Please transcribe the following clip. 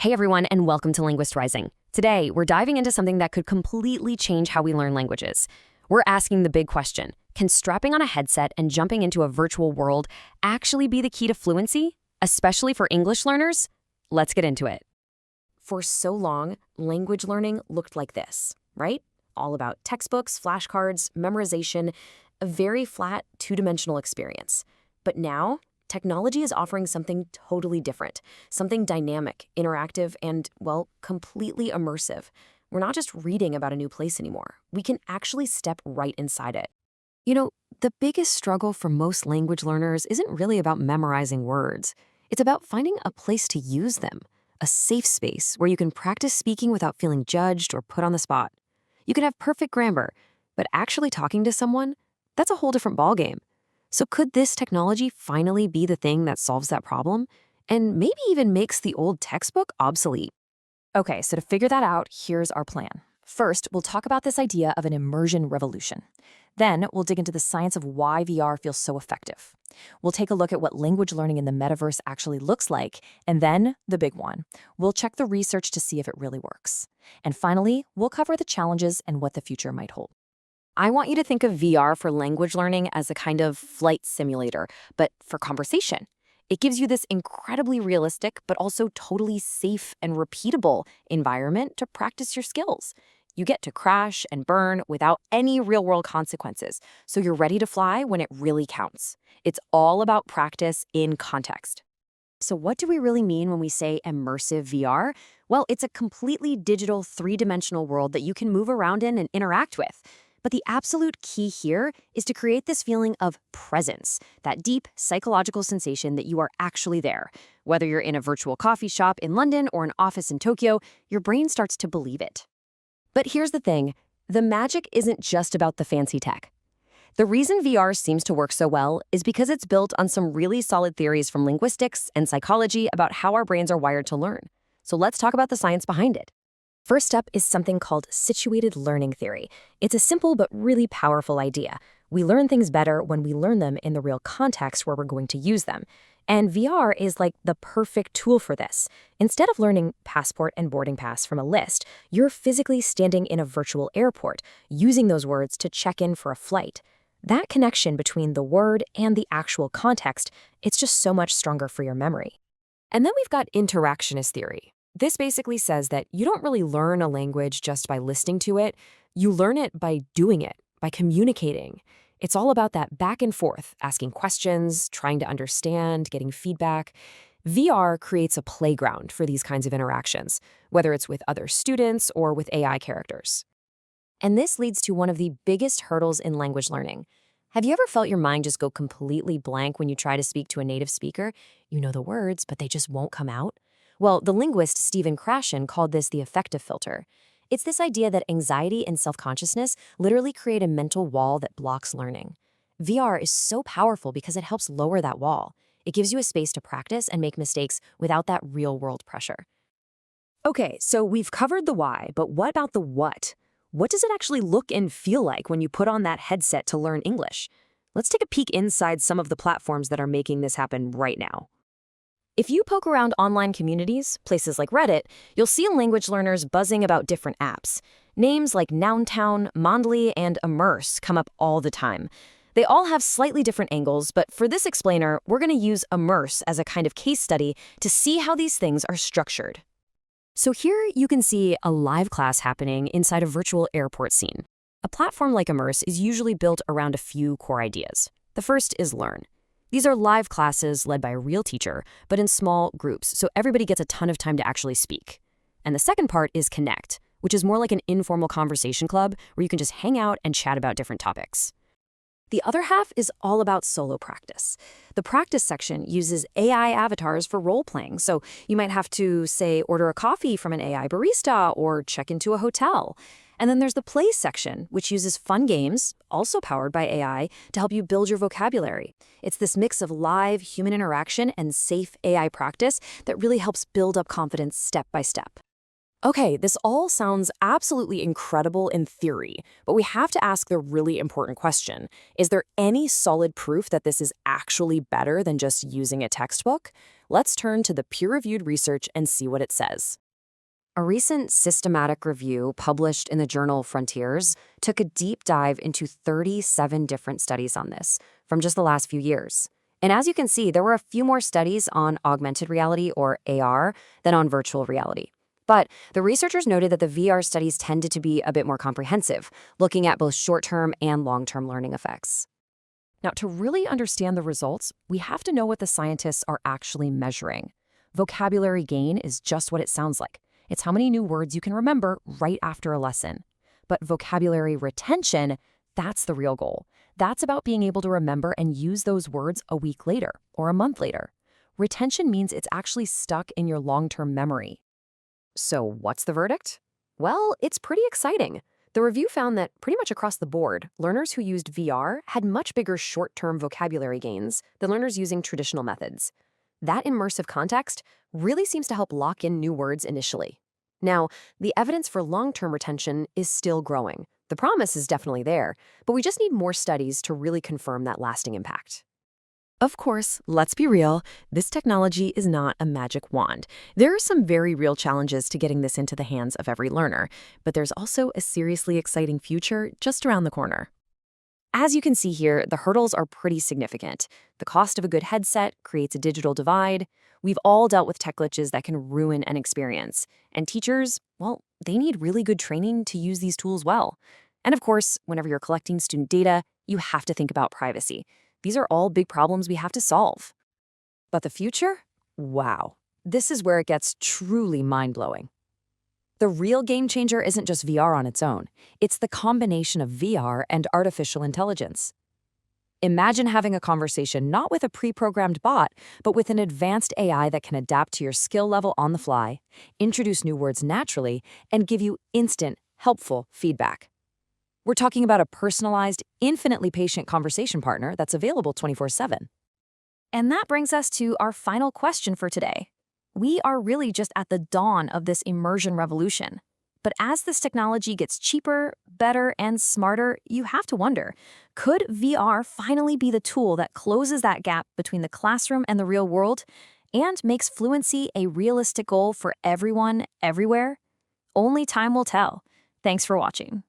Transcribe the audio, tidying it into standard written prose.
Hey everyone, and welcome to Linguist Rising. Today, we're diving into something that could completely change how we learn languages. We're asking the big question, can strapping on a headset and jumping into a virtual world actually be the key to fluency, especially for English learners? Let's get into it. For so long, language learning looked like this, right? All about textbooks, flashcards, memorization, a very flat, two-dimensional experience. But now, technology is offering something totally different, something dynamic, interactive, and, well, completely immersive. We're not just reading about a new place anymore. We can actually step right inside it. You know, the biggest struggle for most language learners isn't really about memorizing words. It's about finding a place to use them, a safe space where you can practice speaking without feeling judged or put on the spot. You can have perfect grammar, but actually talking to someone, that's a whole different ballgame. So could this technology finally be the thing that solves that problem and maybe even makes the old textbook obsolete? Okay, so to figure that out, here's our plan. First, we'll talk about this idea of an immersion revolution. Then, we'll dig into the science of why VR feels so effective. We'll take a look at what language learning in the metaverse actually looks like, and then, the big one, we'll check the research to see if it really works. And finally, we'll cover the challenges and what the future might hold. I want you to think of VR for language learning as a kind of flight simulator, but for conversation. It gives you this incredibly realistic, but also totally safe and repeatable environment to practice your skills. You get to crash and burn without any real-world consequences, so you're ready to fly when it really counts. It's all about practice in context. So what do we really mean when we say immersive VR? Well, it's a completely digital, three-dimensional world that you can move around in and interact with. But the absolute key here is to create this feeling of presence, that deep psychological sensation that you are actually there. Whether you're in a virtual coffee shop in London or an office in Tokyo, your brain starts to believe it. But here's the thing, the magic isn't just about the fancy tech. The reason VR seems to work so well is because it's built on some really solid theories from linguistics and psychology about how our brains are wired to learn. So let's talk about the science behind it. First up is something called situated learning theory. It's a simple but really powerful idea. We learn things better when we learn them in the real context where we're going to use them. And VR is like the perfect tool for this. Instead of learning passport and boarding pass from a list, you're physically standing in a virtual airport, using those words to check in for a flight. That connection between the word and the actual context, it's just so much stronger for your memory. And then we've got interactionist theory. This basically says that you don't really learn a language just by listening to it. You learn it by doing it, by communicating. It's all about that back and forth, asking questions, trying to understand, getting feedback. VR creates a playground for these kinds of interactions, whether it's with other students or with AI characters. And this leads to one of the biggest hurdles in language learning. Have you ever felt your mind just go completely blank when you try to speak to a native speaker? You know the words, but they just won't come out? Well, the linguist Stephen Krashen called this the affective filter. It's this idea that anxiety and self-consciousness literally create a mental wall that blocks learning. VR is so powerful because it helps lower that wall. It gives you a space to practice and make mistakes without that real-world pressure. Okay, so we've covered the why, but what about the what? What does it actually look and feel like when you put on that headset to learn English? Let's take a peek inside some of the platforms that are making this happen right now. If you poke around online communities, places like Reddit, you'll see language learners buzzing about different apps. Names like Nountown, Mondly, and Immerse come up all the time. They all have slightly different angles, but for this explainer, we're going to use Immerse as a kind of case study to see how these things are structured. So here you can see a live class happening inside a virtual airport scene. A platform like Immerse is usually built around a few core ideas. The first is learn. These are live classes led by a real teacher, but in small groups, so everybody gets a ton of time to actually speak. And the second part is connect, which is more like an informal conversation club where you can just hang out and chat about different topics. The other half is all about solo practice. The practice section uses AI avatars for role-playing, so you might have to, say, order a coffee from an AI barista or check into a hotel. And then there's the play section, which uses fun games, also powered by AI, to help you build your vocabulary. It's this mix of live human interaction and safe AI practice that really helps build up confidence step by step. Okay, this all sounds absolutely incredible in theory, but we have to ask the really important question. Is there any solid proof that this is actually better than just using a textbook? Let's turn to the peer-reviewed research and see what it says. A recent systematic review published in the journal Frontiers took a deep dive into 37 different studies on this from just the last few years. And as you can see, there were a few more studies on augmented reality, or AR, than on virtual reality. But the researchers noted that the VR studies tended to be a bit more comprehensive, looking at both short-term and long-term learning effects. Now, to really understand the results, we have to know what the scientists are actually measuring. Vocabulary gain is just what it sounds like. It's how many new words you can remember right after a lesson. But vocabulary retention, that's the real goal. That's about being able to remember and use those words a week later or a month later. Retention means it's actually stuck in your long-term memory. So what's the verdict? Well, it's pretty exciting. The review found that pretty much across the board, learners who used VR had much bigger short-term vocabulary gains than learners using traditional methods. That immersive context really seems to help lock in new words initially. Now, the evidence for long-term retention is still growing. The promise is definitely there, but we just need more studies to really confirm that lasting impact. Of course, let's be real, this technology is not a magic wand. There are some very real challenges to getting this into the hands of every learner, but there's also a seriously exciting future just around the corner. As you can see here, the hurdles are pretty significant. The cost of a good headset creates a digital divide. We've all dealt with tech glitches that can ruin an experience. And teachers, well, they need really good training to use these tools well. And of course, whenever you're collecting student data, you have to think about privacy. These are all big problems we have to solve. But the future? Wow. This is where it gets truly mind-blowing. The real game changer isn't just VR on its own. It's the combination of VR and artificial intelligence. Imagine having a conversation not with a pre-programmed bot, but with an advanced AI that can adapt to your skill level on the fly, introduce new words naturally, and give you instant, helpful feedback. We're talking about a personalized, infinitely patient conversation partner that's available 24/7. And that brings us to our final question for today. We are really just at the dawn of this immersion revolution. But as this technology gets cheaper, better, and smarter, you have to wonder, could VR finally be the tool that closes that gap between the classroom and the real world and makes fluency a realistic goal for everyone, everywhere? Only time will tell. Thanks for watching.